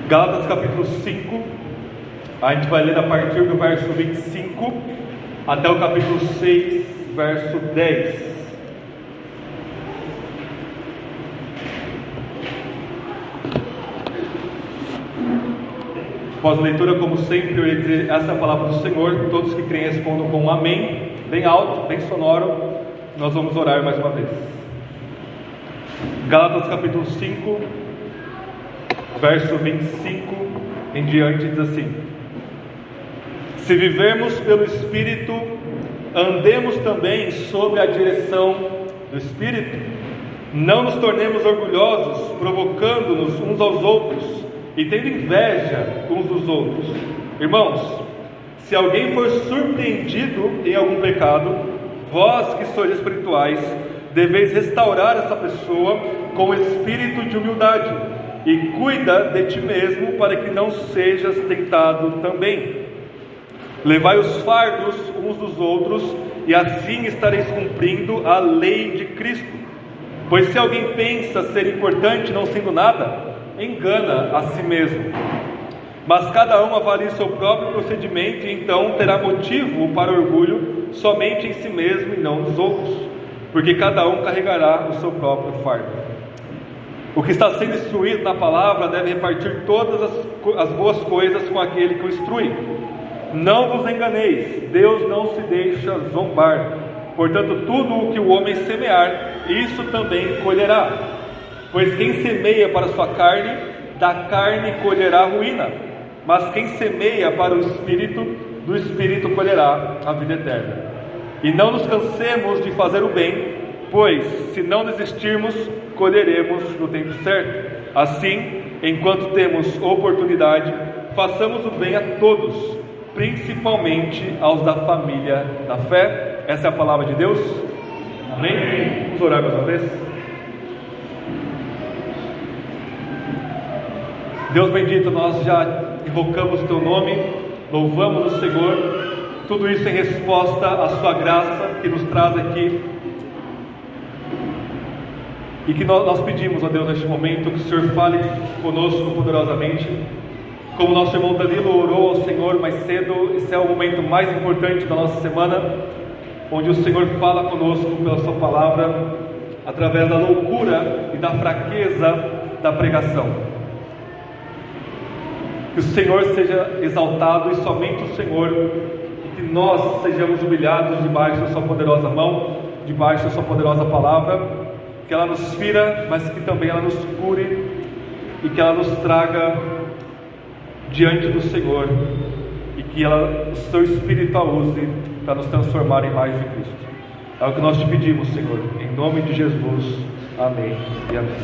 Gálatas capítulo 5, a gente vai ler a partir do verso 25 até o capítulo 6, verso 10. Após a leitura, como sempre, eu ia dizer essa é a palavra do Senhor. Todos que creem respondam com um amém, bem alto, bem sonoro. Nós vamos orar mais uma vez. Gálatas capítulo 5, verso 25 em diante, diz assim: se vivermos pelo Espírito, andemos também sob a direção do Espírito. Não nos tornemos orgulhosos, provocando-nos uns aos outros e tendo inveja uns dos outros. Irmãos, se alguém for surpreendido em algum pecado, vós que sois espirituais, deveis restaurar essa pessoa com espírito de humildade, e cuida de ti mesmo, para que não sejas tentado também. Levai os fardos uns dos outros, e assim estareis cumprindo a lei de Cristo. Pois se alguém pensa ser importante não sendo nada, engana a si mesmo. Mas cada um avalie seu próprio procedimento, e então terá motivo para orgulho somente em si mesmo e não nos outros, porque cada um carregará o seu próprio fardo. O que está sendo instruído na palavra deve repartir todas as boas coisas com aquele que o instrui. Não vos enganeis, Deus não se deixa zombar. Portanto, tudo o que o homem semear, isso também colherá. Pois quem semeia para a sua carne, da carne colherá ruína. Mas quem semeia para o Espírito, do Espírito colherá a vida eterna. E não nos cansemos de fazer o bem, pois se não desistirmos, colheremos no tempo certo. Assim, enquanto temos oportunidade, façamos o bem a todos, principalmente aos da família da fé. Essa é a palavra de Deus. Amém? Vamos orar mais uma vez. Deus bendito, nós já invocamos o Teu nome, louvamos o Senhor, tudo isso em resposta à Sua graça que nos traz aqui, e que nós pedimos a Deus neste momento que o Senhor fale conosco poderosamente, como nosso irmão Danilo orou ao Senhor mais cedo. Esse é o momento mais importante da nossa semana, onde o Senhor fala conosco pela Sua palavra, através da loucura e da fraqueza da pregação. Que o Senhor seja exaltado e somente o Senhor, e que nós sejamos humilhados debaixo da Sua poderosa mão, debaixo da Sua poderosa palavra, que ela nos fira, mas que também ela nos cure, e que ela nos traga diante do Senhor, e que o Seu Espírito a use para nos transformar em mais de Cristo. É o que nós te pedimos, Senhor, em nome de Jesus. Amém e amém.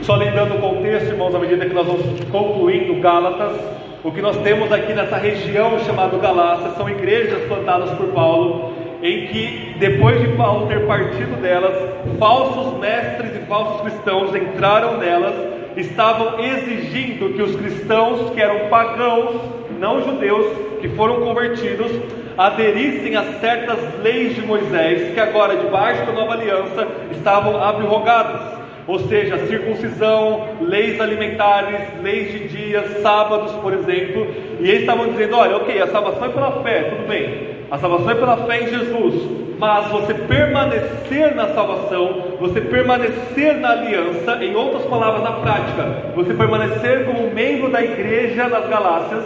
Só lembrando o contexto, irmãos, à medida que nós vamos concluindo Gálatas, o que nós temos aqui nessa região chamada Galácia são igrejas plantadas por Paulo, em que depois de Paulo ter partido delas, falsos mestres e falsos cristãos entraram nelas, estavam exigindo que os cristãos que eram pagãos, não judeus, que foram convertidos, aderissem a certas leis de Moisés, que agora, debaixo da nova aliança, estavam abrogadas. Ou seja, circuncisão, leis alimentares, leis de dias, sábados, por exemplo. E eles estavam dizendo: olha, ok, a salvação é pela fé, tudo bem, a salvação é pela fé em Jesus, mas você permanecer na salvação, você permanecer na aliança, em outras palavras, na prática, você permanecer como membro da igreja das Galácias,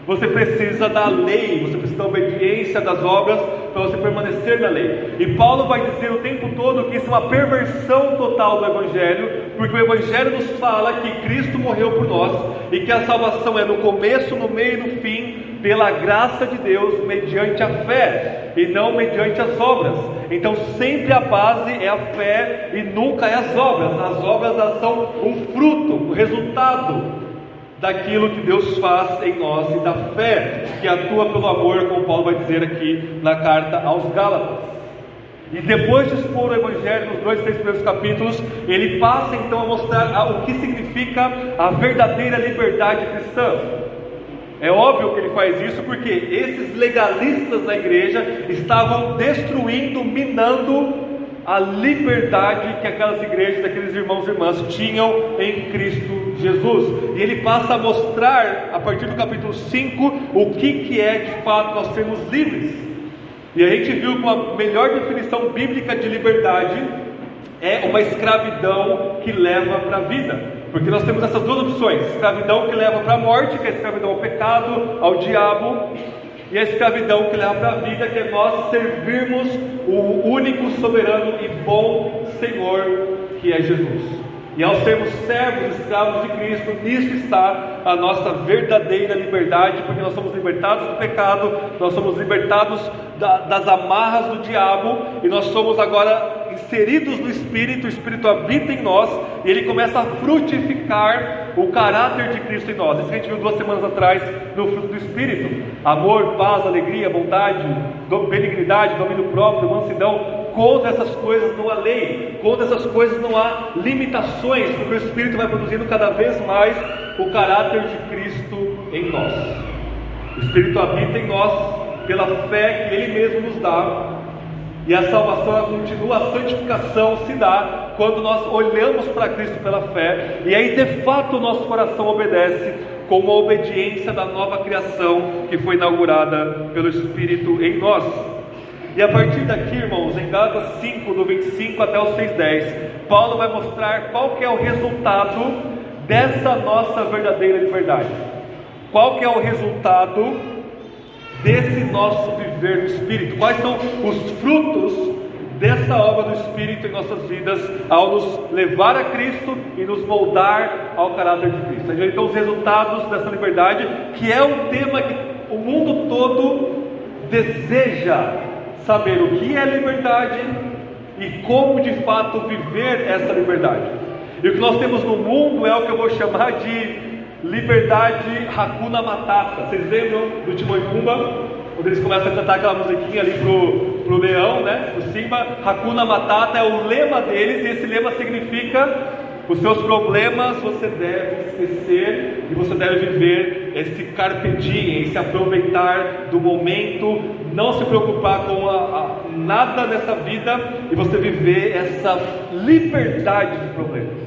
você precisa da lei, você precisa da obediência das obras para você permanecer na lei. E Paulo vai dizer o tempo todo que isso é uma perversão total do Evangelho, porque o Evangelho nos fala que Cristo morreu por nós, e que a salvação é no começo, no meio e no fim, pela graça de Deus, mediante a fé, e não mediante as obras. Então sempre a base é a fé e nunca é as obras. As obras, elas são um fruto, um resultado daquilo que Deus faz em nós, e da fé que atua pelo amor, como Paulo vai dizer aqui na carta aos Gálatas. E depois de expor o Evangelho nos 2, 3 primeiros capítulos, ele passa então a mostrar o que significa a verdadeira liberdade cristã. É óbvio que ele faz isso porque esses legalistas da igreja estavam destruindo, minando a liberdade que aquelas igrejas, aqueles irmãos e irmãs tinham em Cristo Jesus, e ele passa a mostrar, a partir do capítulo 5, o que é de fato nós sermos livres. E a gente viu que uma melhor definição bíblica de liberdade é uma escravidão que leva para a vida, porque nós temos essas duas opções: escravidão que leva para a morte, que é a escravidão ao pecado, ao diabo, e a escravidão que leva para a vida, que é nós servirmos o único, soberano e bom Senhor, que é Jesus. E ao sermos servos, escravos de Cristo, nisso está a nossa verdadeira liberdade, porque nós somos libertados do pecado, nós somos libertados das amarras do diabo, e nós somos agora inseridos no Espírito. O Espírito habita em nós, e ele começa a frutificar o caráter de Cristo em nós. Isso que a gente viu 2 semanas atrás no fruto do Espírito: amor, paz, alegria, bondade, benignidade, domínio próprio, mansidão. Contra essas coisas não há lei, contra essas coisas não há limitações, porque o Espírito vai produzindo cada vez mais o caráter de Cristo em nós. O Espírito habita em nós pela fé que Ele mesmo nos dá, e a salvação ela continua, a santificação se dá quando nós olhamos para Cristo pela fé, e aí de fato o nosso coração obedece com a obediência da nova criação que foi inaugurada pelo Espírito em nós. E a partir daqui, irmãos, em Gálatas 5, do 25 até o 6:10, Paulo vai mostrar qual que é o resultado dessa nossa verdadeira liberdade. Qual que é o resultado desse nosso viver no Espírito? Quais são os frutos dessa obra do Espírito em nossas vidas, ao nos levar a Cristo e nos moldar ao caráter de Cristo? Então, os resultados dessa liberdade, que é um tema que o mundo todo deseja saber o que é liberdade e como de fato viver essa liberdade. E o que nós temos no mundo é o que eu vou chamar de liberdade Hakuna Matata. Vocês lembram do Timão e Pumba? Quando eles começam a cantar aquela musiquinha ali pro leão, né? Por cima, Hakuna Matata é o lema deles, e esse lema significa: os seus problemas você deve esquecer e você deve viver esse carpe diem, esse aproveitar do momento, não se preocupar com nada nessa vida, e você viver essa liberdade de problemas.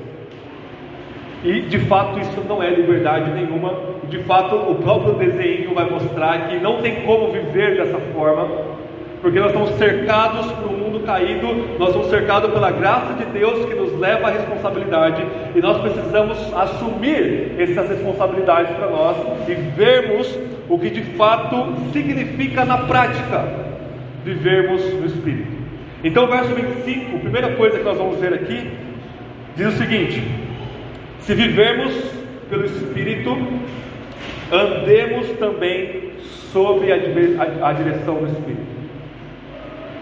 E de fato isso não é liberdade nenhuma. De fato o próprio desenho vai mostrar que não tem como viver dessa forma, porque nós estamos cercados por um mundo caído, nós somos cercados pela graça de Deus que nos leva à responsabilidade, e nós precisamos assumir essas responsabilidades para nós e vermos o que de fato significa na prática vivermos no Espírito. Então, verso 25, a primeira coisa que nós vamos ver aqui, diz o seguinte: se vivermos pelo Espírito, andemos também sob a direção do Espírito.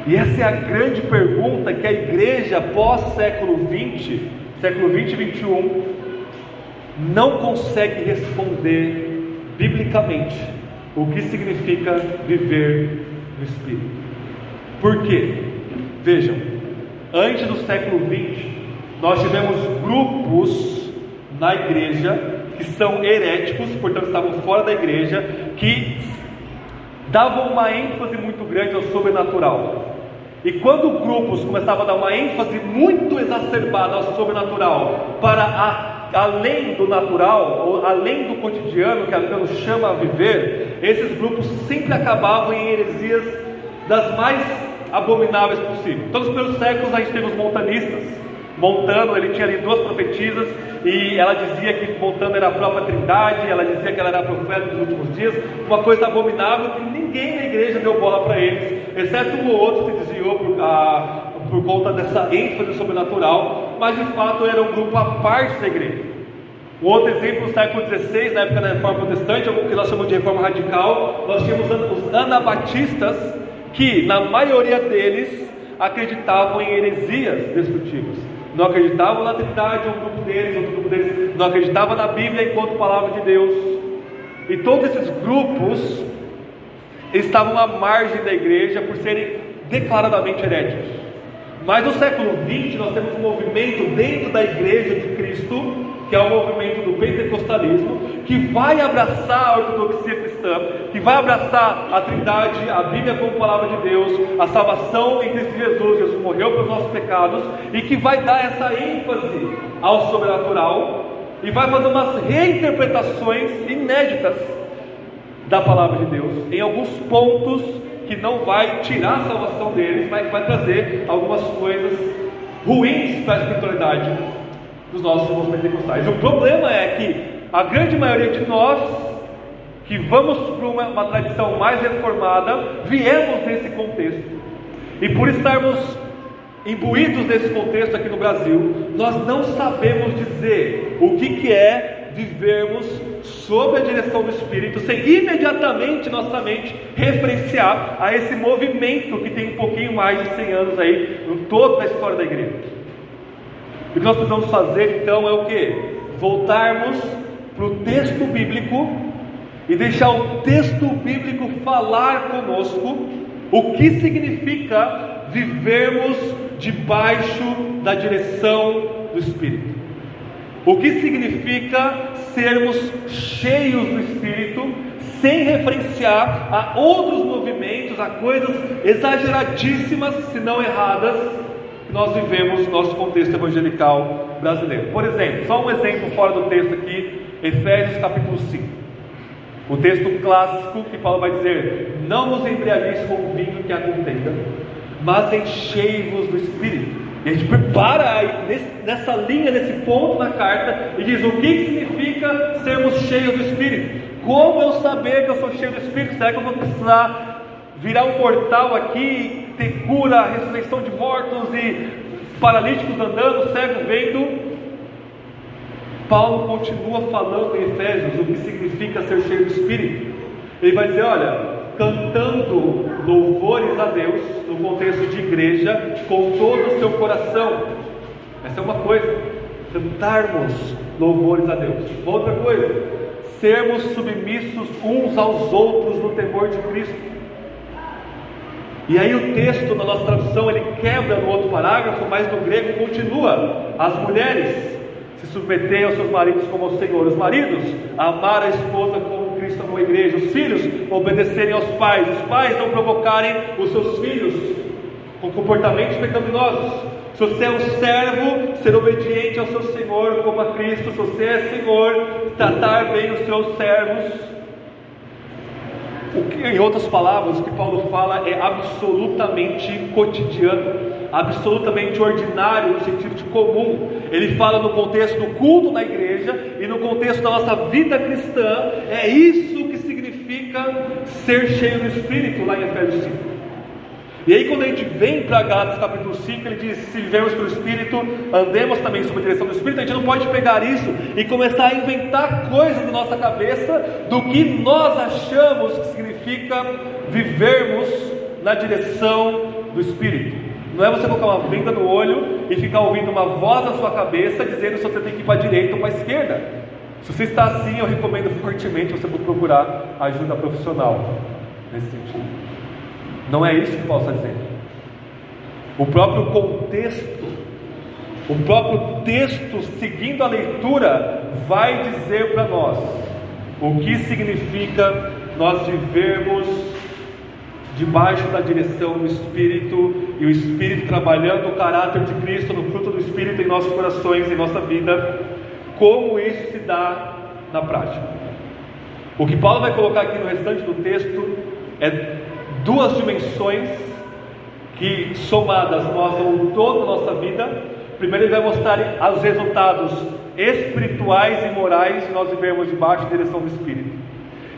E essa é a grande pergunta que a igreja pós-século 20, século 20 e 21, não consegue responder biblicamente o que significa viver no Espírito. Por quê? Vejam, antes do século 20, nós tivemos grupos na igreja que são heréticos, portanto estavam fora da igreja, que davam uma ênfase muito grande ao sobrenatural. E quando grupos começavam a dar uma ênfase muito exacerbada ao sobrenatural, para além do natural, ou além do cotidiano, que a Bíblia nos chama a viver, esses grupos sempre acabavam em heresias das mais abomináveis possíveis. Todos os primeiros séculos a gente teve os montanistas. Montano, ele tinha ali 2 profetisas, e ela dizia que Montano era a própria Trindade, ela dizia que ela era profeta dos últimos dias, uma coisa abominável que ninguém na igreja deu bola para eles, exceto um ou outro que se desviou por conta dessa ênfase sobrenatural, mas de fato era um grupo à parte da igreja. Um outro exemplo, no século XVI, na época da Reforma Protestante, o que nós chamamos de Reforma Radical, nós tínhamos os anabatistas, que na maioria deles acreditavam em heresias destrutivas. Não acreditavam na Trindade, um grupo deles, outro grupo deles não acreditava na Bíblia enquanto palavra de Deus. E todos esses grupos estavam à margem da igreja por serem declaradamente heréticos. Mas no século XX nós temos um movimento dentro da igreja de Cristo, que é o movimento do pentecostalismo, que vai abraçar a ortodoxia cristã, que vai abraçar a Trindade, a Bíblia como palavra de Deus, a salvação em Cristo Jesus. Jesus morreu pelos nossos pecados, e que vai dar essa ênfase ao sobrenatural, e vai fazer umas reinterpretações inéditas da palavra de Deus, em alguns pontos que não vai tirar a salvação deles, mas vai trazer algumas coisas ruins para a espiritualidade dos nossos irmãos pentecostais. O problema é que a grande maioria de nós, que vamos para uma tradição mais reformada, viemos nesse contexto, e por estarmos imbuídos nesse contexto aqui no Brasil, nós não sabemos dizer o que é vivermos sob a direção do Espírito, sem imediatamente nossa mente referenciar a esse movimento que tem um pouquinho mais de 100 anos aí, em toda a história da igreja. O que nós precisamos fazer então é o que? Voltarmos para o texto bíblico e deixar o texto bíblico falar conosco o que significa vivermos debaixo da direção do Espírito. O que significa sermos cheios do Espírito, sem referenciar a outros movimentos, a coisas exageradíssimas, se não erradas, que nós vivemos no nosso contexto evangelical brasileiro. Por exemplo, só um exemplo fora do texto aqui, Efésios capítulo 5. O texto clássico que Paulo vai dizer: não vos embriagueis com o vinho que há contenda, mas enchei-vos do Espírito. E a gente prepara nessa linha, nesse ponto na carta, e diz: o que significa sermos cheios do Espírito? Como eu saber que eu sou cheio do Espírito? Será que eu vou precisar virar um portal aqui, ter cura, ressurreição de mortos e paralíticos andando, cegos vendo? Paulo continua falando em Efésios o que significa ser cheio do Espírito. Ele vai dizer: olha, cantando louvores a Deus, no contexto de igreja, com todo o seu coração. Essa é uma coisa, cantarmos louvores a Deus. Outra coisa, sermos submissos uns aos outros no temor de Cristo. E aí o texto na nossa tradução ele quebra no outro parágrafo, mas no grego continua: as mulheres se submeterem aos seus maridos como ao Senhor, os maridos amar a esposa como Cristo amou a igreja, os filhos obedecerem aos pais, os pais não provocarem os seus filhos com comportamentos pecaminosos. Se você é um servo, ser obediente ao seu Senhor como a Cristo. Se você é Senhor, tratar bem os seus servos. Em outras palavras, o que Paulo fala é absolutamente cotidiano, absolutamente ordinário, no sentido de comum. Ele fala no contexto do culto na igreja e no contexto da nossa vida cristã. É isso que significa ser cheio do Espírito, lá em Efésios 5. E aí quando a gente vem para Gálatas capítulo 5, ele diz: se vivemos pelo Espírito, andemos também sob a direção do Espírito. A gente não pode pegar isso e começar a inventar coisas na nossa cabeça do que nós achamos que significa vivermos na direção do Espírito. Não é você colocar uma venda no olho e ficar ouvindo uma voz na sua cabeça dizendo se você tem que ir para a direita ou para a esquerda. Se você está assim, eu recomendo fortemente você procurar ajuda profissional nesse sentido. Não é isso que Paulo está dizendo. O próprio contexto, o próprio texto, seguindo a leitura, vai dizer para nós o que significa nós vivermos debaixo da direção do Espírito, e o Espírito trabalhando o caráter de Cristo no fruto do Espírito em nossos corações, em nossa vida. Como isso se dá na prática? O que Paulo vai colocar aqui no restante do texto é duas dimensões que somadas mostram toda a nossa vida. Primeiro ele vai mostrar os resultados espirituais e morais de nós vivermos debaixo da direção do Espírito,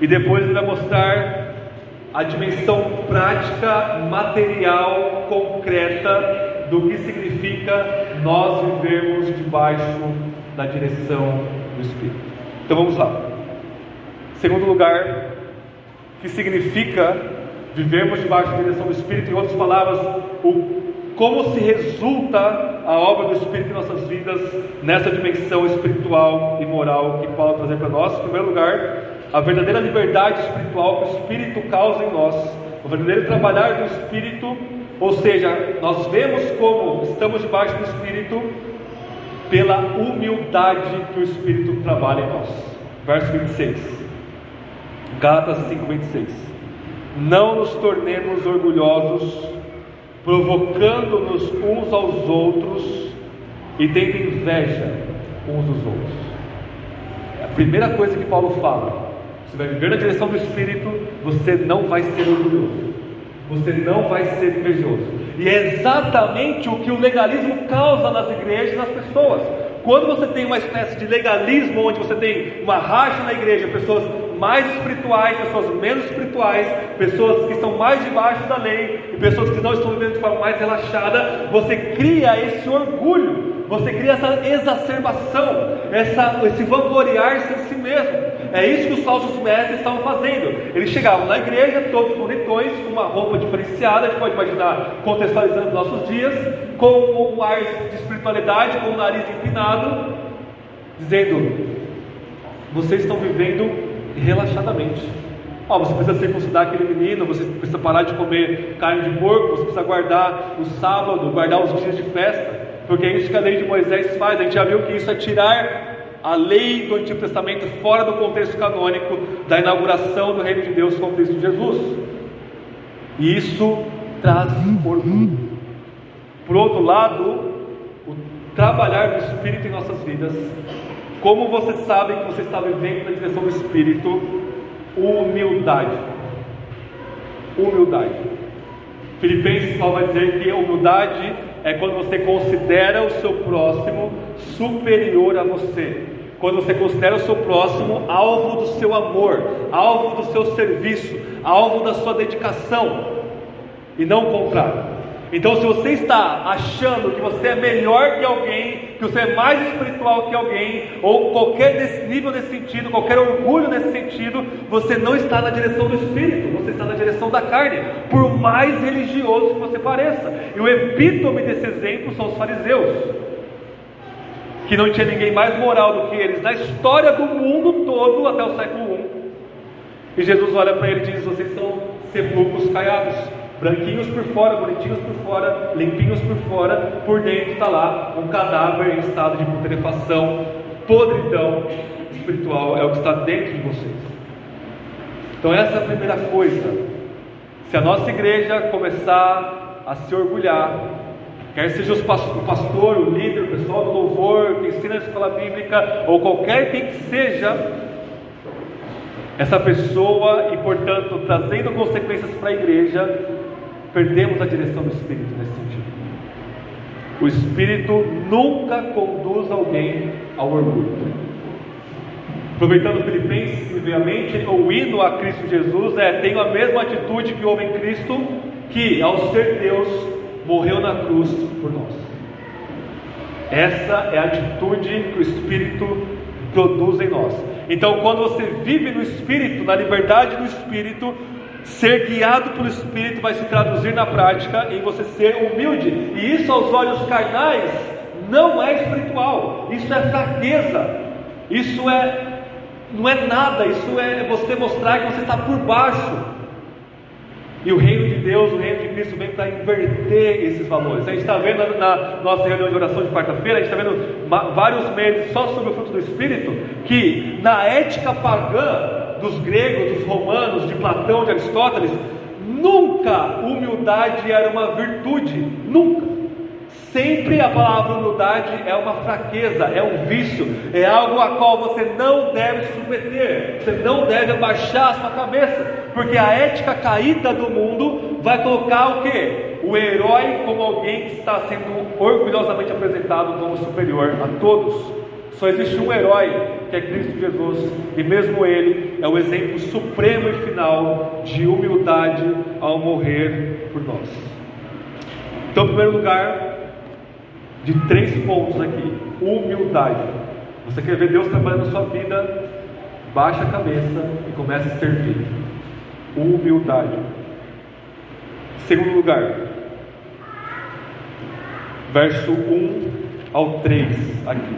e depois ele vai mostrar a dimensão prática, material, concreta do que significa nós vivermos debaixo da direção do Espírito. Então vamos lá. Segundo lugar, o que significa vivermos debaixo da direção do Espírito? Em outras palavras, como se resulta a obra do Espírito em nossas vidas, nessa dimensão espiritual e moral que Paulo trazer para nós. Em primeiro lugar, a verdadeira liberdade espiritual que o Espírito causa em nós, o verdadeiro trabalhar do Espírito, ou seja, nós vemos como estamos debaixo do Espírito pela humildade que o Espírito trabalha em nós. Verso 26, Gálatas 5:26. Não nos tornemos orgulhosos, provocando-nos uns aos outros e tendo inveja uns dos outros. Primeira coisa que Paulo fala: você vai viver na direção do Espírito, você não vai ser orgulhoso, você não vai ser invejoso. E é exatamente o que o legalismo causa nas igrejas e nas pessoas. Quando você tem uma espécie de legalismo, onde você tem uma racha na igreja, pessoas mais espirituais, pessoas menos espirituais, pessoas que estão mais debaixo da lei e pessoas que não estão vivendo de forma mais relaxada, você cria esse orgulho, você cria essa exacerbação, esse vangloriar-se em si mesmo. É isso que os falsos mestres estavam fazendo. Eles chegavam na igreja, todos bonitões, com uma roupa diferenciada, a gente pode imaginar, contextualizando os nossos dias, com um ar de espiritualidade, com o nariz empinado, dizendo: vocês estão vivendo relaxadamente. Você precisa circuncidar aquele menino, você precisa parar de comer carne de porco, você precisa guardar o sábado, guardar os dias de festa, porque é isso que a lei de Moisés faz. A gente já viu que isso é tirar a lei do Antigo Testamento fora do contexto canônico da inauguração do reino de Deus com Cristo Jesus. E isso traz orgulho. Por outro lado, o trabalhar do Espírito em nossas vidas. Como você sabe que você está vivendo na direção do Espírito? Humildade. Humildade. Filipenses, Paulo vai dizer que a humildade é quando você considera o seu próximo superior a você. Quando você considera o seu próximo alvo do seu amor, alvo do seu serviço, alvo da sua dedicação, e não o contrário. Então, se você está achando que você é melhor que alguém, que você é mais espiritual que alguém, ou qualquer nível nesse sentido, qualquer orgulho nesse sentido, você não está na direção do Espírito, você está na direção da carne, por mais religioso que você pareça. E o epítome desse exemplo são os fariseus, que não tinha ninguém mais moral do que eles na história do mundo todo até o século I. E Jesus olha para ele e diz: vocês são sepulcros caiados, branquinhos por fora, bonitinhos por fora, limpinhos por fora, por dentro está lá um cadáver em estado de putrefação, podridão espiritual, é o que está dentro de vocês. Então essa é a primeira coisa. Se a nossa igreja começar a se orgulhar, quer seja o pastor, o líder, o pessoal do louvor, que ensina a escola bíblica, ou qualquer quem que seja, essa pessoa, e portanto trazendo consequências para a igreja, perdemos a direção do Espírito nesse sentido. O Espírito nunca conduz alguém ao orgulho. Aproveitando Filipenses, me veio à mente, o hino a Cristo Jesus tenho a mesma atitude que houve em Cristo, que ao ser Deus, morreu na cruz por nós. Essa é a atitude que o Espírito produz em nós. Então, quando você vive no Espírito, na liberdade do Espírito, ser guiado pelo Espírito vai se traduzir na prática em você ser humilde. E isso aos olhos carnais não é espiritual, isso é fraqueza, isso não é nada, isso é você mostrar que você está por baixo. E o reino de Deus, o reino de Cristo vem para inverter esses valores. A gente está vendo na nossa reunião de oração de quarta-feira, a gente está vendo vários meses só sobre o fruto do Espírito, que na ética pagã dos gregos, dos romanos, de Platão, de Aristóteles, nunca humildade era uma virtude, nunca. Sempre a palavra humildade é uma fraqueza, é um vício, é algo a qual você não deve se submeter, você não deve abaixar a sua cabeça, porque a ética caída do mundo vai colocar o quê? O herói como alguém que está sendo orgulhosamente apresentado como superior a todos. Só existe um herói, que é Cristo Jesus, e mesmo Ele é o exemplo supremo e final de humildade ao morrer por nós. Então, em primeiro lugar, de 3 pontos aqui: humildade. Você quer ver Deus trabalhando na sua vida? Baixa a cabeça e comece a servir. Humildade. Segundo lugar, verso 1 ao 3 aqui,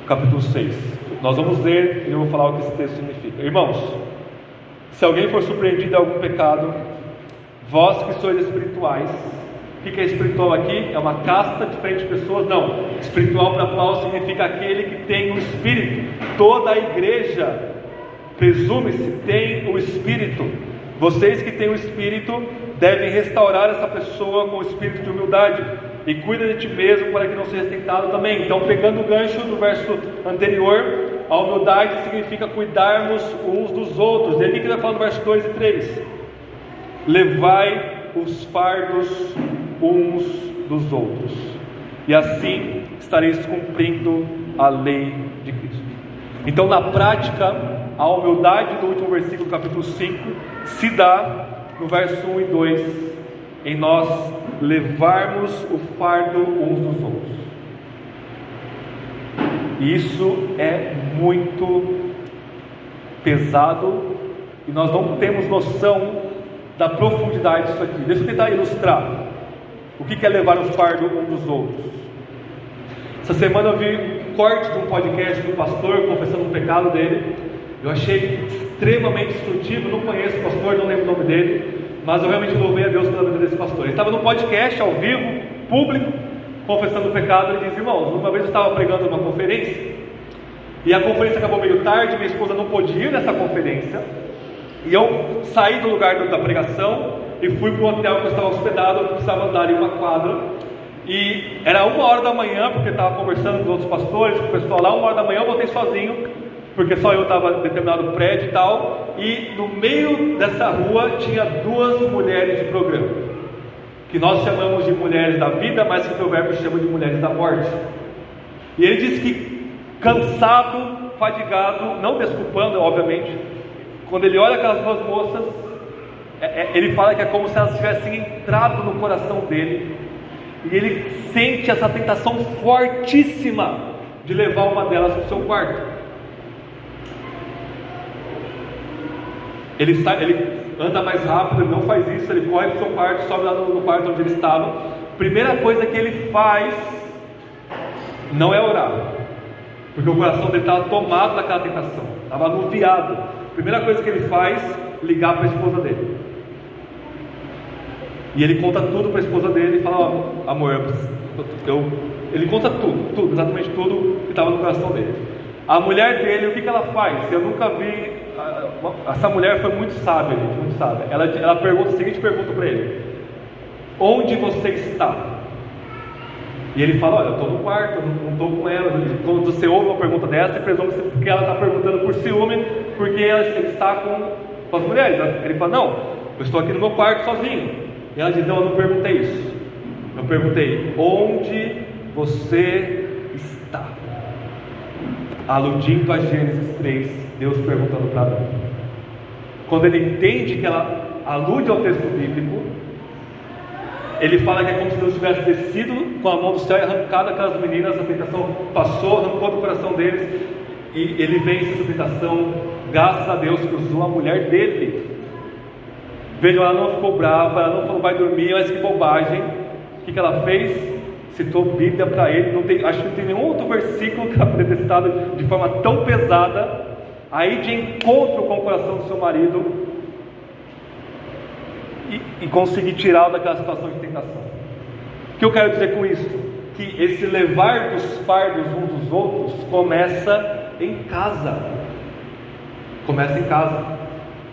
capítulo 6. Nós vamos ler e eu vou falar o que esse texto significa. Irmãos, se alguém for surpreendido em algum pecado, vós que sois espirituais. O que é espiritual aqui? É uma casta diferente de pessoas? Não. Espiritual para Paulo significa aquele que tem o Espírito. Toda a igreja, presume-se, tem o Espírito. Vocês que têm o Espírito devem restaurar essa pessoa com o espírito de humildade. E cuida de ti mesmo para que não seja tentado também. Então, pegando o gancho do verso anterior, a humildade significa cuidarmos uns dos outros. E aqui que ele vai falar no verso 2 e 3: levai os fardos uns dos outros, e assim estareis cumprindo a lei de Cristo. Então, na prática, a humildade do último versículo, capítulo 5, se dá no verso 1 e 2, em nós levarmos o fardo uns dos outros. E isso é muito pesado, e nós não temos noção da profundidade disso aqui. Deixa eu tentar ilustrar o que é levar o fardo um dos outros. Essa semana eu vi um corte de um podcast do pastor confessando um pecado dele. Eu achei extremamente instrutivo. Não conheço o pastor, não lembro o nome dele, mas eu realmente louvei a Deus pela vida desse pastor. Ele estava no podcast ao vivo, público, confessando o pecado. Ele disse: irmãos, uma vez eu estava pregando numa conferência, e a conferência acabou meio tarde, minha esposa não pôde ir nessa conferência, e eu saí do lugar da pregação e fui para o hotel que eu estava hospedado. Eu precisava andar em uma quadra, e era 1h da manhã, porque eu estava conversando com os outros pastores, com o pessoal lá. 1h da manhã eu voltei sozinho, porque só eu estava em determinado prédio e tal. E no meio dessa rua tinha 2 mulheres de programa, que nós chamamos de mulheres da vida, mas que o provérbio chama de mulheres da morte. E ele disse que, cansado, fadigado, não desculpando, obviamente, quando ele olha aquelas 2 moças, ele fala que é como se elas tivessem entrado no coração dele, e ele sente essa tentação fortíssima de levar uma delas para o seu quarto. Ele anda mais rápido, ele não faz isso, ele corre para o seu quarto, sobe lá no quarto onde ele estava. Primeira coisa que ele faz não é orar, porque o coração dele estava tomado daquela tentação, estava anuviado. Primeira coisa que ele faz, ligar para a esposa dele. E ele conta tudo para a esposa dele e fala: ó, amor, ele conta tudo, exatamente tudo que estava no coração dele. A mulher dele, o que ela faz? Eu nunca vi. Essa mulher foi muito sábia, gente, muito sábia. Ela pergunta a seguinte pergunta para ele: onde você está? E ele fala: olha, eu estou no quarto, não estou com ela. Quando você ouve uma pergunta dessa, você presume que ela está perguntando por ciúme, porque ele está com as mulheres. Ele fala: não, eu estou aqui no meu quarto sozinho. E ela diz: não, eu não perguntei isso. Eu perguntei: onde você está? Aludindo a Gênesis 3, Deus perguntando para Adão. Quando ele entende que ela alude ao texto bíblico, ele fala que é como se Deus tivesse descido com a mão do céu e arrancado aquelas meninas. A tentação passou, arrancou do coração deles, e ele vence essa tentação, graças a Deus que usou a mulher dele. Vejam, ela não ficou brava, ela não falou vai dormir, mas que bobagem. O que ela fez? Citou Bíblia para ele. Acho que não tem nenhum outro versículo que ela poderia ter citado de forma tão pesada, aí de encontro com o coração do seu marido, e conseguir tirá-lo daquela situação de tentação. O que eu quero dizer com isso? Que esse levar dos fardos uns dos outros começa em casa. Começa em casa.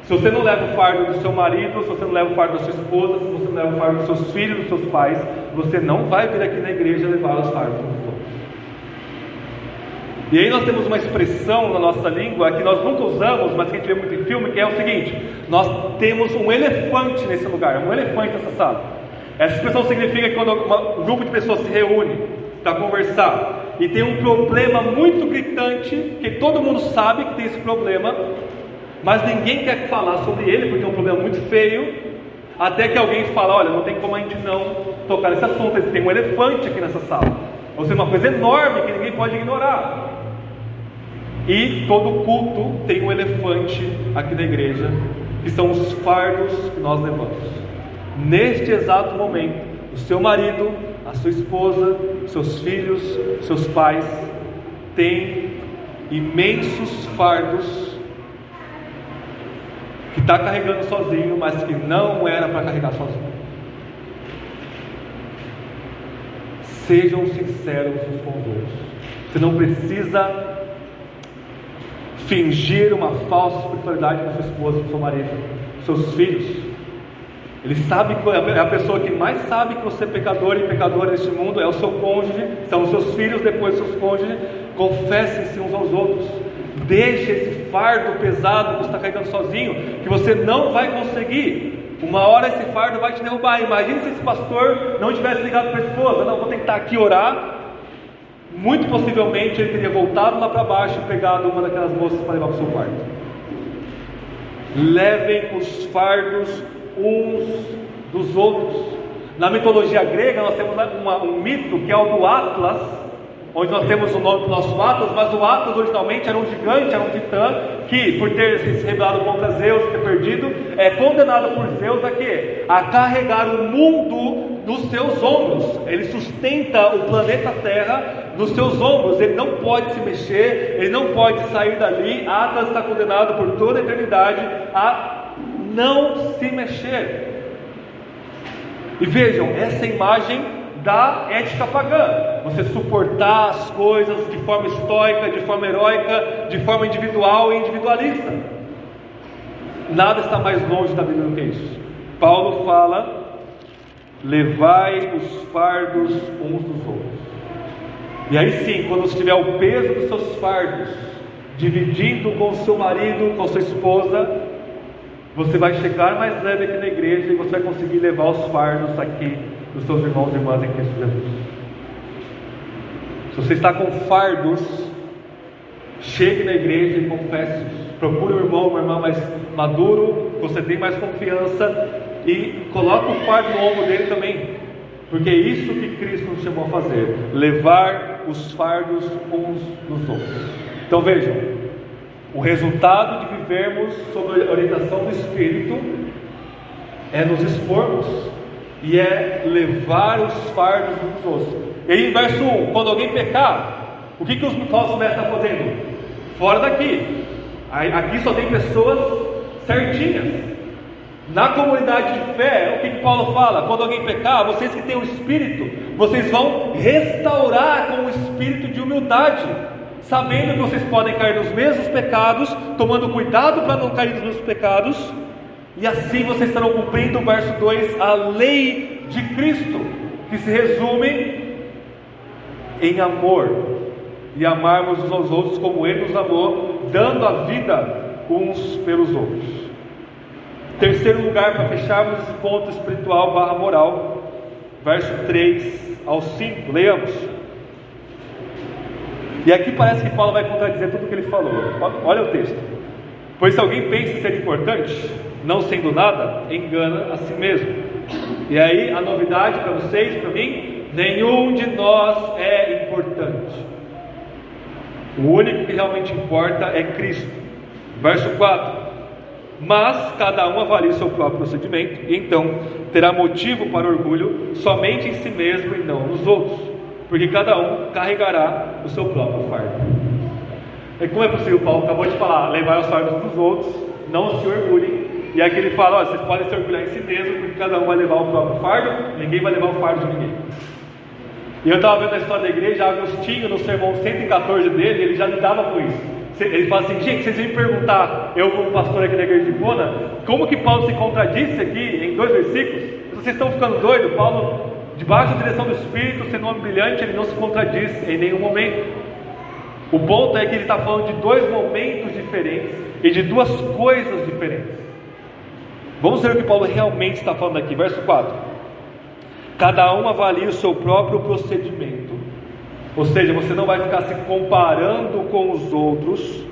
Se você não leva o fardo do seu marido, se você não leva o fardo da sua esposa, se você não leva o fardo dos seus filhos, dos seus pais, você não vai vir aqui na igreja levar os fardos uns dos outros. E aí nós temos uma expressão na nossa língua que nós nunca usamos, mas que a gente vê muito em filme, que é o seguinte: nós temos um elefante nesse lugar, um elefante nessa sala. Essa expressão significa que quando um grupo de pessoas se reúne para conversar e tem um problema muito gritante, que todo mundo sabe que tem esse problema, mas ninguém quer falar sobre ele, porque é um problema muito feio, até que alguém fala: olha, não tem como a gente não tocar nesse assunto, tem um elefante aqui nessa sala, ou seja, uma coisa enorme que ninguém pode ignorar. E todo culto tem um elefante aqui na igreja, que são os fardos que nós levamos. Neste exato momento, o seu marido, a sua esposa, seus filhos, seus pais têm imensos fardos que está carregando sozinho, mas que não era para carregar sozinho. Sejam sinceros uns com os outros. Você não precisa fingir uma falsa espiritualidade com sua esposa, com seu marido, com seus filhos. Ele sabe que é a pessoa que mais sabe que você é pecador e pecadora neste mundo, é o seu cônjuge, são os seus filhos, depois seus cônjuges. Confessem-se uns aos outros. Deixa esse fardo pesado que você está carregando sozinho, que você não vai conseguir. Uma hora esse fardo vai te derrubar. Imagina se esse pastor não tivesse ligado para a esposa: não, vou tentar aqui orar. Muito possivelmente ele teria voltado lá para baixo e pegado uma daquelas moças para levar para o seu quarto. Levem os fardos uns dos outros. Na mitologia grega nós temos um mito que é o do Atlas, onde nós temos o nome do nosso Atlas, mas o Atlas originalmente era um gigante, era um titã, que por ter se rebelado contra Zeus e ter perdido, é condenado por Zeus a quê? A carregar o mundo nos seus ombros. Ele sustenta o planeta Terra nos seus ombros, ele não pode se mexer, ele não pode sair dali. Atlas está condenado por toda a eternidade a não se mexer. E vejam, essa imagem da ética pagã, você suportar as coisas de forma estoica, de forma heróica, de forma individual e individualista. Nada está mais longe da Bíblia do que isso. Paulo fala: levai os fardos uns dos outros. E aí sim, quando você tiver o peso dos seus fardos, dividindo com o seu marido, com a sua esposa, você vai chegar mais leve aqui na igreja e você vai conseguir levar os fardos aqui dos seus irmãos e irmãs em Cristo Jesus. Se você está com fardos, chegue na igreja e confesse-os. Procure um irmão, uma irmã mais maduro, você tem mais confiança, e coloque o fardo no ombro dele também, porque é isso que Cristo nos chamou a fazer: levar os fardos uns dos outros. Então vejam, o resultado de vivermos sob a orientação do Espírito é nos expormos e é levar os fardos uns dos outros. E aí, verso 1: quando alguém pecar, o que os falsos mestres estão fazendo? Fora daqui. Aqui só tem pessoas certinhas. Na comunidade de fé, o que Paulo fala? Quando alguém pecar, vocês que têm o Espírito, vocês vão restaurar com o espírito de humildade, sabendo que vocês podem cair nos mesmos pecados, tomando cuidado para não cair nos mesmos pecados, e assim vocês estarão cumprindo o verso 2, a lei de Cristo, que se resume em amor, e amarmos uns aos outros como Ele nos amou, dando a vida uns pelos outros. Terceiro lugar, para fecharmos esse ponto espiritual / moral, verso 3 ao 5, leiamos. E aqui parece que Paulo vai contradizer tudo o que ele falou. Olha o texto: pois se alguém pensa ser importante, não sendo nada, engana a si mesmo. E aí a novidade para vocês, para mim: nenhum de nós é importante. O único que realmente importa é Cristo. Verso 4: mas cada um avalie o seu próprio procedimento, e então terá motivo para orgulho somente em si mesmo e não nos outros, porque cada um carregará o seu próprio fardo. E como é possível? Paulo acabou de falar: levar os fardos dos outros, não se orgulhem. E aqui ele fala: vocês podem se orgulhar em si mesmo, porque cada um vai levar o próprio fardo, ninguém vai levar o fardo de ninguém. E eu estava vendo a história da igreja, Agostinho, no sermão 114 dele, ele já lidava com isso. Ele fala assim: gente, vocês vêm me perguntar, eu como pastor aqui da igreja de Bona, como que Paulo se contradisse aqui em 2 versículos? Vocês estão ficando doidos? Paulo, debaixo da direção do Espírito, sendo um homem brilhante, ele não se contradiz em nenhum momento. O ponto é que ele está falando de 2 momentos diferentes e de 2 coisas diferentes. Vamos ver o que Paulo realmente está falando aqui, verso 4: cada um avalia o seu próprio procedimento. Ou seja, você não vai ficar se comparando com os outros,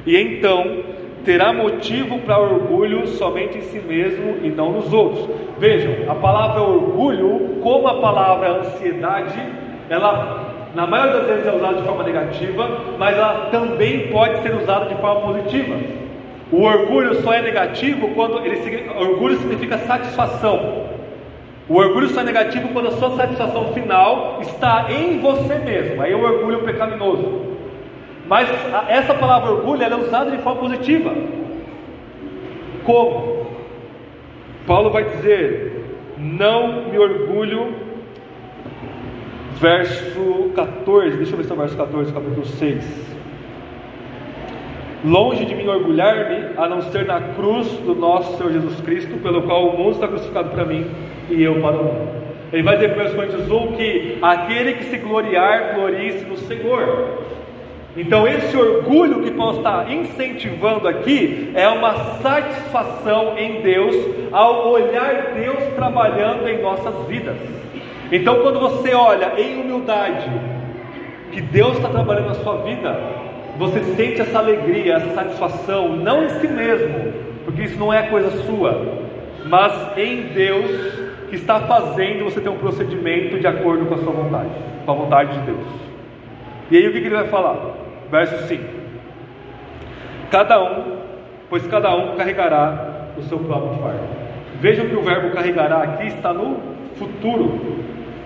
e então terá motivo para orgulho somente em si mesmo e não nos outros. Vejam, a palavra orgulho, como a palavra ansiedade, ela na maioria das vezes é usada de forma negativa, mas ela também pode ser usada de forma positiva. O orgulho só é negativo quando orgulho significa satisfação. O orgulho só é negativo quando a sua satisfação final está em você mesmo. Aí é o orgulho pecaminoso. Mas essa palavra orgulho, ela é usada de forma positiva. Como? Paulo vai dizer: não me orgulho. Verso 14, deixa eu ver se é o verso 14, capítulo 6. Longe de mim orgulhar-me, a não ser na cruz do nosso Senhor Jesus Cristo, pelo qual o mundo está crucificado para mim e eu para o mundo. Ele vai dizer para os Coríntios 1 que aquele que se gloriar, glorie-se no Senhor. Então esse orgulho que Paulo está incentivando aqui é uma satisfação em Deus ao olhar Deus trabalhando em nossas vidas. Então quando você olha em humildade que Deus está trabalhando na sua vida, você sente essa alegria, essa satisfação, não em si mesmo, porque isso não é coisa sua, mas em Deus que está fazendo você ter um procedimento de acordo com a sua vontade, com a vontade de Deus. E aí o que ele vai falar? Verso 5: pois cada um carregará o seu próprio fardo. Vejam que o verbo carregará aqui está no futuro,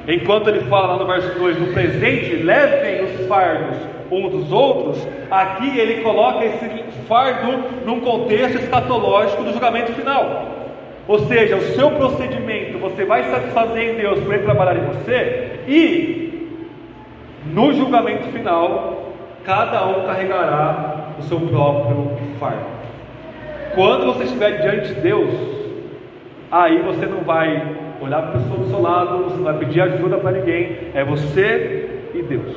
enquanto ele fala lá no verso 2, no presente, levem os fardos uns dos outros. Aqui ele coloca esse fardo num contexto escatológico do julgamento final, ou seja, o seu procedimento, você vai satisfazer em Deus para ele trabalhar em você, e no julgamento final cada um carregará o seu próprio fardo. Quando você estiver diante de Deus, aí você não vai olhar para a pessoa do seu lado, você não vai pedir ajuda para ninguém, é você e Deus.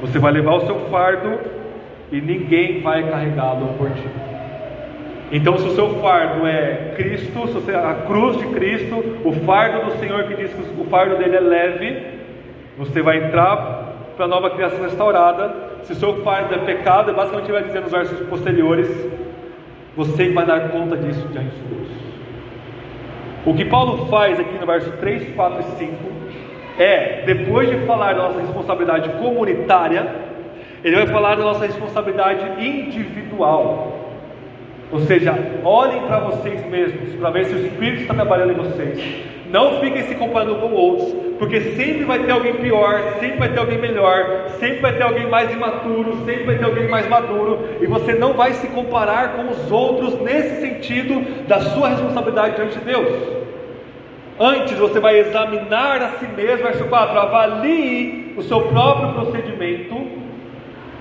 Você vai levar o seu fardo e ninguém vai carregá-lo por ti. Então, se o seu fardo é Cristo, se você, a cruz de Cristo, o fardo do Senhor que diz que o fardo dele é leve, você vai entrar para a nova criação restaurada. Se o seu fardo é pecado, basicamente vai dizer nos versos posteriores, você vai dar conta disso diante de Deus. O que Paulo faz aqui no verso 3, 4 e 5 é, depois de falar da nossa responsabilidade comunitária, ele vai falar da nossa responsabilidade individual. Ou seja, olhem para vocês mesmos, para ver se o Espírito está trabalhando em vocês. Não fiquem se comparando com outros, porque sempre vai ter alguém pior, sempre vai ter alguém melhor, sempre vai ter alguém mais imaturo, sempre vai ter alguém mais maduro, e você não vai se comparar com os outros nesse sentido da sua responsabilidade diante de Deus. Antes você vai examinar a si mesmo, verso 4, avalie o seu próprio procedimento,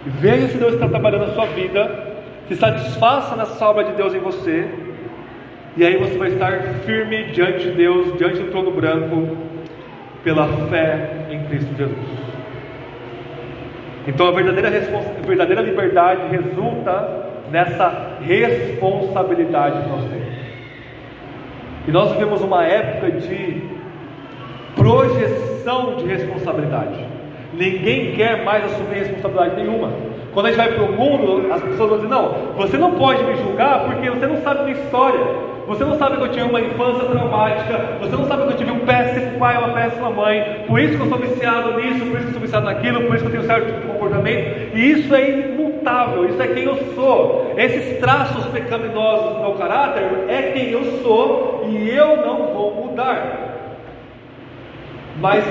veja se Deus está trabalhando na sua vida, se satisfaça nessa obra de Deus em você, e aí você vai estar firme diante de Deus, diante do trono branco, pela fé em Cristo Jesus. Então a verdadeira liberdade resulta nessa responsabilidade que nós temos. E nós vivemos uma época de projeção de responsabilidade. Ninguém quer mais assumir responsabilidade nenhuma. Quando a gente vai para o mundo, as pessoas vão dizer, não, você não pode me julgar porque você não sabe minha história. Você não sabe que eu tive uma infância traumática, você não sabe que eu tive um péssimo pai, uma péssima mãe, por isso que eu sou viciado nisso, por isso que eu sou viciado naquilo, por isso que eu tenho certo tipo de comportamento, e isso é imutável, isso é quem eu sou. Esses traços pecaminosos do meu caráter é quem eu sou e eu não vou mudar. Mas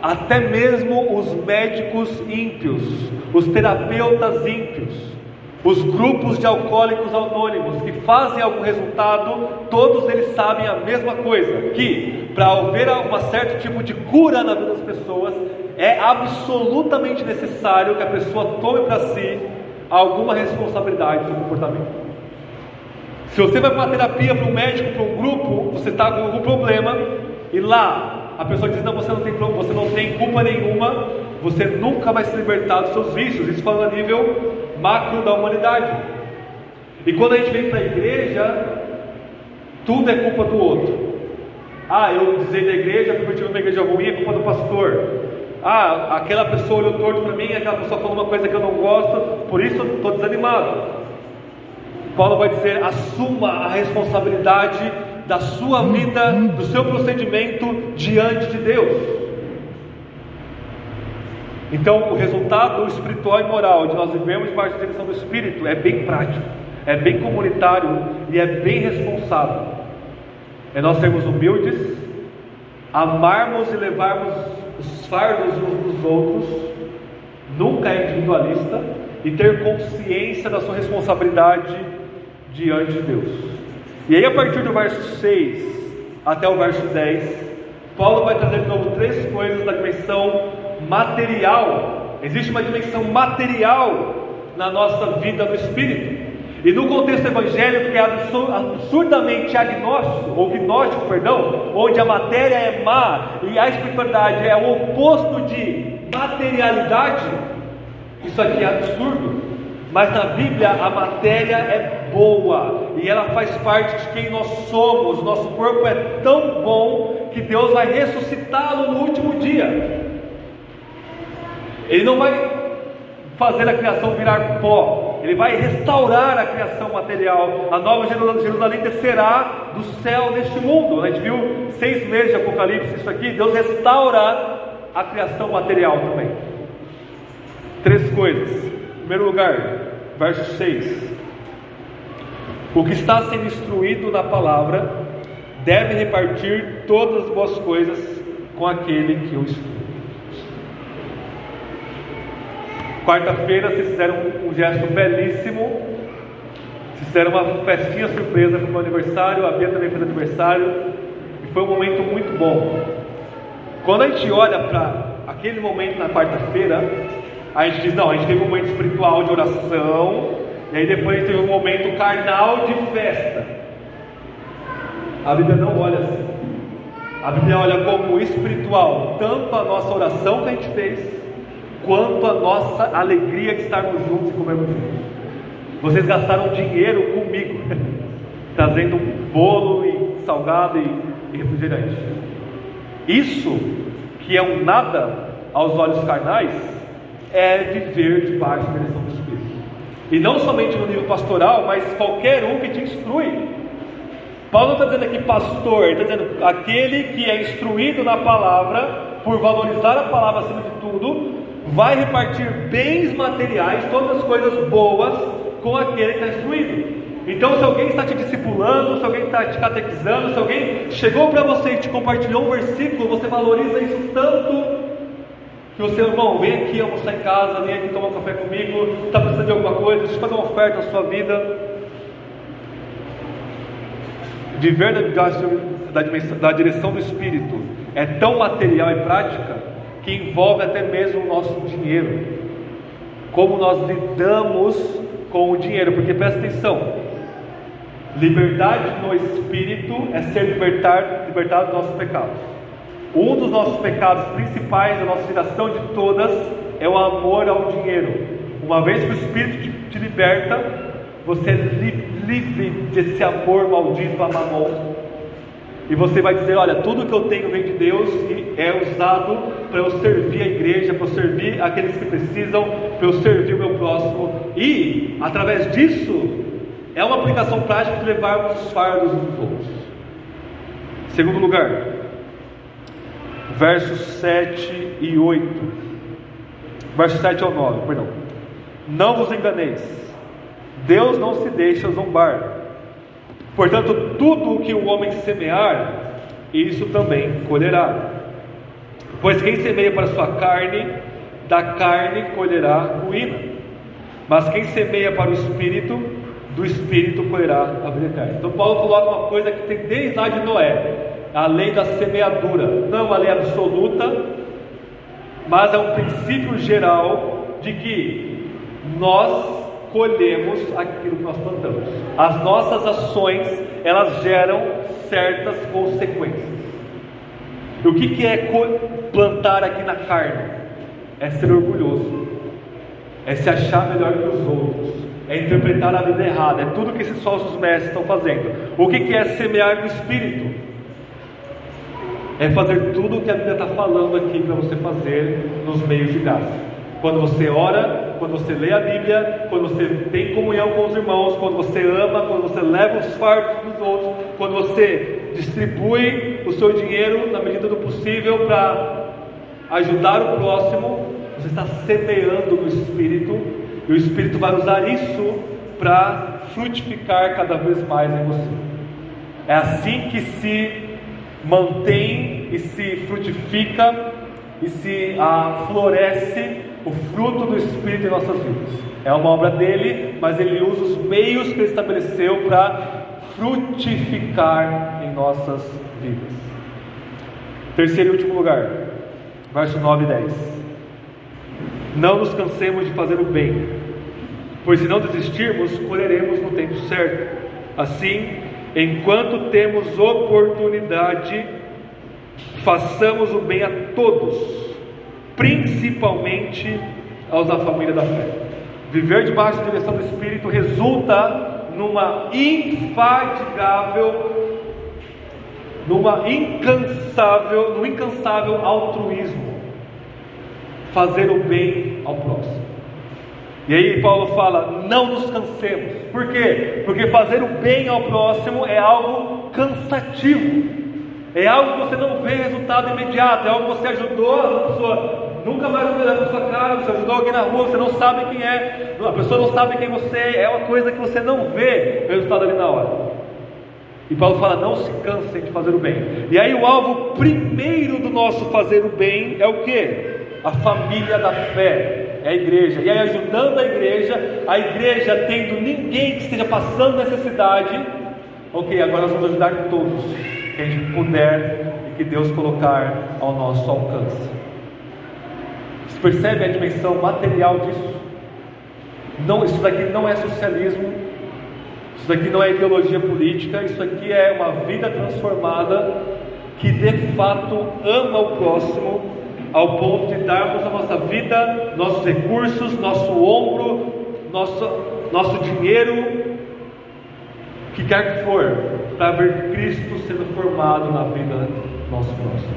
até mesmo os médicos ímpios, os terapeutas ímpios, os grupos de alcoólicos anônimos que fazem algum resultado, todos eles sabem a mesma coisa, que para haver um certo tipo de cura na vida das pessoas, é absolutamente necessário que a pessoa tome para si alguma responsabilidade do seu comportamento. Se você vai para uma terapia, para um médico, para um grupo, você está com algum problema, e lá a pessoa diz, não, você não tem culpa nenhuma, você nunca vai se libertar dos seus vícios. Isso falando a nível macro da humanidade. E quando a gente vem para a igreja, tudo é culpa do outro. Eu desei da igreja porque eu tive uma igreja ruim, é culpa do pastor. Aquela pessoa olhou torto para mim, aquela pessoa falou uma coisa que eu não gosto, por isso eu estou desanimado. Paulo vai dizer, assuma a responsabilidade da sua vida, do seu procedimento diante de Deus. Então o resultado espiritual e moral de nós vivemos debaixo da direção do Espírito é bem prático, é bem comunitário e é bem responsável. É nós sermos humildes, amarmos e levarmos os fardos uns dos outros, nunca é individualista, e ter consciência da sua responsabilidade diante de Deus. E aí a partir do verso 6 até o verso 10, Paulo vai trazer de novo três coisas da dimensão material. Existe uma dimensão material na nossa vida no Espírito, e no contexto evangélico, que é absurdamente gnóstico, onde a matéria é má e a espiritualidade é o oposto de materialidade, isso aqui é absurdo, mas na Bíblia a matéria é boa, e ela faz parte de quem nós somos. Nosso corpo é tão bom que Deus vai ressuscitá-lo no último dia. Ele não vai fazer a criação virar pó, Ele vai restaurar a criação material. A nova Jerusalém descerá do céu neste mundo. A gente viu 6 meses de Apocalipse, isso aqui. Deus restaura a criação material também. 3 coisas. Em primeiro lugar, verso 6: o que está sendo instruído na palavra deve repartir todas as boas coisas com aquele que o instrui. Quarta-feira vocês fizeram um gesto belíssimo. Vocês fizeram uma festinha surpresa para o meu aniversário. A Bia também fez aniversário, e foi um momento muito bom. Quando a gente olha para aquele momento na quarta-feira, a gente diz: não, a gente teve um momento espiritual de oração, e aí depois a gente teve um momento carnal de festa. A Bíblia não olha assim. A Bíblia olha como espiritual tanto a nossa oração que a gente fez, quanto a nossa alegria de estarmos juntos e comermos juntos. Vocês gastaram dinheiro comigo, trazendo um bolo e salgado e refrigerante. Isso, que é um nada aos olhos carnais, é viver debaixo da direção do Espírito. E não somente no nível pastoral, mas qualquer um que te instrui. Paulo não está dizendo aqui pastor, ele está dizendo aquele que é instruído na palavra, por valorizar a palavra acima de tudo, vai repartir bens materiais, todas as coisas boas, com aquele que está instruído. Então, se alguém está te discipulando, se alguém está te catequizando, se alguém chegou para você e te compartilhou um versículo, você valoriza isso tanto, que você, irmão, vem aqui almoçar em casa, vem aqui tomar um café comigo, está precisando de alguma coisa, deixa eu fazer uma oferta na sua vida. Viver da direção do Espírito é tão material e prática, que envolve até mesmo o nosso dinheiro, como nós lidamos com o dinheiro. Porque presta atenção, liberdade no Espírito é ser libertado dos nossos pecados. Um dos nossos pecados principais, a nossa geração de todas, é o amor ao dinheiro. Uma vez que o Espírito te liberta, você é livre desse amor maldito a mamon. E você vai dizer: olha, tudo que eu tenho vem de Deus e é usado para eu servir a igreja, para eu servir aqueles que precisam, para eu servir o meu próximo. E, através disso, é uma aplicação prática de levarmos os fardos uns dos outros. Segundo lugar, versos 7 e 8. Versos 7 ao 9, perdão. Não vos enganeis, Deus não se deixa zombar. Portanto, tudo o que o homem semear, isso também colherá. Pois quem semeia para a sua carne, da carne colherá ruína. Mas quem semeia para o Espírito, do Espírito colherá a vida eterna. Então Paulo coloca uma coisa que tem desde lá de Noé, a lei da semeadura. Não é uma lei absoluta, mas é um princípio geral de que nós colhemos aquilo que nós plantamos. As nossas ações, elas geram certas consequências. E o que é plantar aqui na carne? É ser orgulhoso, é se achar melhor que os outros, é interpretar a Bíblia errada, é tudo que esses falsos mestres estão fazendo. O que é semear no Espírito? É fazer tudo o que a Bíblia está falando aqui para você fazer nos meios de graça. Quando você ora, quando você lê a Bíblia, quando você tem comunhão com os irmãos, quando você ama, quando você leva os fardos dos outros, quando você distribui o seu dinheiro na medida do possível para ajudar o próximo, você está semeando no Espírito, e o Espírito vai usar isso para frutificar cada vez mais em você. É assim que se mantém e se frutifica e se floresce o fruto do Espírito em nossas vidas. É uma obra dele, mas ele usa os meios que ele estabeleceu para frutificar em nossas vidas. Terceiro e último lugar, verso 9 e 10. Não nos cansemos de fazer o bem, pois se não desistirmos, colheremos no tempo certo. Assim, enquanto temos oportunidade, façamos o bem a todos, principalmente aos da família da fé. Viver debaixo da direção do Espírito resulta num incansável altruísmo, fazer o bem ao próximo. E aí Paulo fala, não nos cansemos. Por quê? Porque fazer o bem ao próximo é algo cansativo, é algo que você não vê resultado imediato, é algo que você ajudou a pessoa, nunca mais vai olhar para sua cara, você ajudou alguém na rua, você não sabe quem é, a pessoa não sabe quem você é, é uma coisa que você não vê o resultado ali na hora. E Paulo fala, não se cansem de fazer o bem. E aí o alvo primeiro do nosso fazer o bem é o quê? A família da fé, é a igreja. E aí ajudando a igreja tendo ninguém que esteja passando necessidade, ok, agora nós vamos ajudar todos que a gente puder e que Deus colocar ao nosso alcance. Você percebe a dimensão material disso? Não, isso daqui não é socialismo, isso daqui não é ideologia política, isso aqui é uma vida transformada que de fato ama o próximo, ao ponto de darmos a nossa vida, nossos recursos, nosso ombro, nosso dinheiro, que quer que for, para ver Cristo sendo formado na vida do nosso próximo.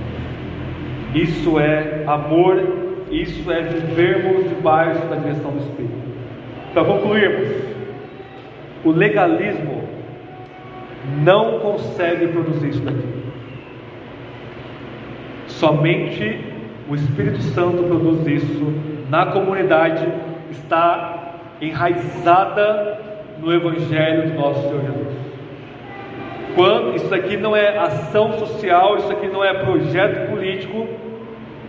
Isso é amor, isso é vivermos debaixo da direção do Espírito. Para concluirmos, o legalismo não consegue produzir isso daqui. Somente o Espírito Santo produz isso na comunidade, está enraizada no Evangelho do nosso Senhor Jesus. Isso aqui não é ação social, isso aqui não é projeto político,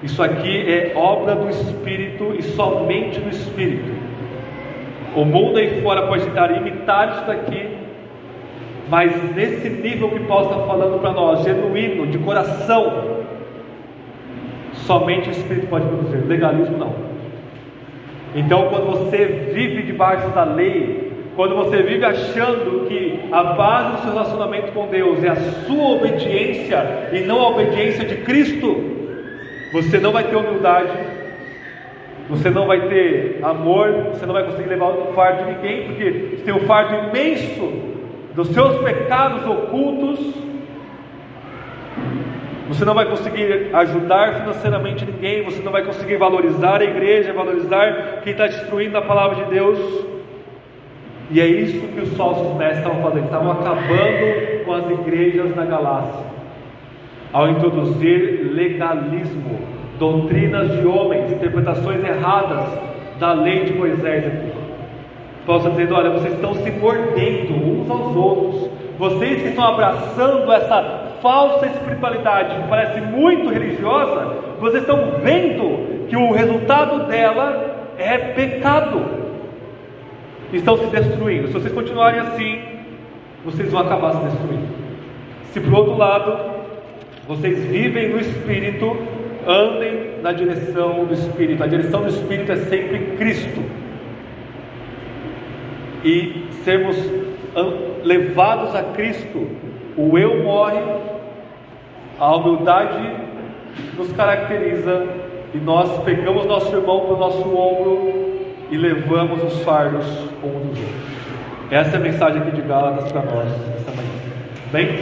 isso aqui é obra do Espírito e somente do Espírito. O mundo aí fora pode tentar imitar isso daqui, mas nesse nível que Paulo está falando para nós, genuíno, de coração, somente o Espírito pode produzir, legalismo não. Então quando você vive debaixo da lei, quando você vive achando que a base do seu relacionamento com Deus é a sua obediência e não a obediência de Cristo, você não vai ter humildade, você não vai ter amor, você não vai conseguir levar o fardo de ninguém, porque você tem o fardo imenso dos seus pecados ocultos. Você não vai conseguir ajudar financeiramente ninguém, você não vai conseguir valorizar a igreja, valorizar quem está destruindo a palavra de Deus. E é isso que os falsos mestres estavam fazendo, estavam acabando com as igrejas da Galácia, ao introduzir legalismo, doutrinas de homens, interpretações erradas da lei de Moisés aqui. Paulo está dizendo, olha, vocês estão se mordendo uns aos outros, vocês que estão abraçando essa falsa espiritualidade que parece muito religiosa, vocês estão vendo que o resultado dela é pecado, estão se destruindo. Se vocês continuarem assim, vocês vão acabar se destruindo. Se por outro lado vocês vivem no Espírito, andem na direção do Espírito. A direção do Espírito é sempre Cristo, e sermos levados a Cristo. O eu morre, a humildade nos caracteriza, e nós pegamos nosso irmão para o nosso ombro e levamos os fardos uns dos outros. Essa é a mensagem aqui de Gálatas para nós essa manhã. Bem?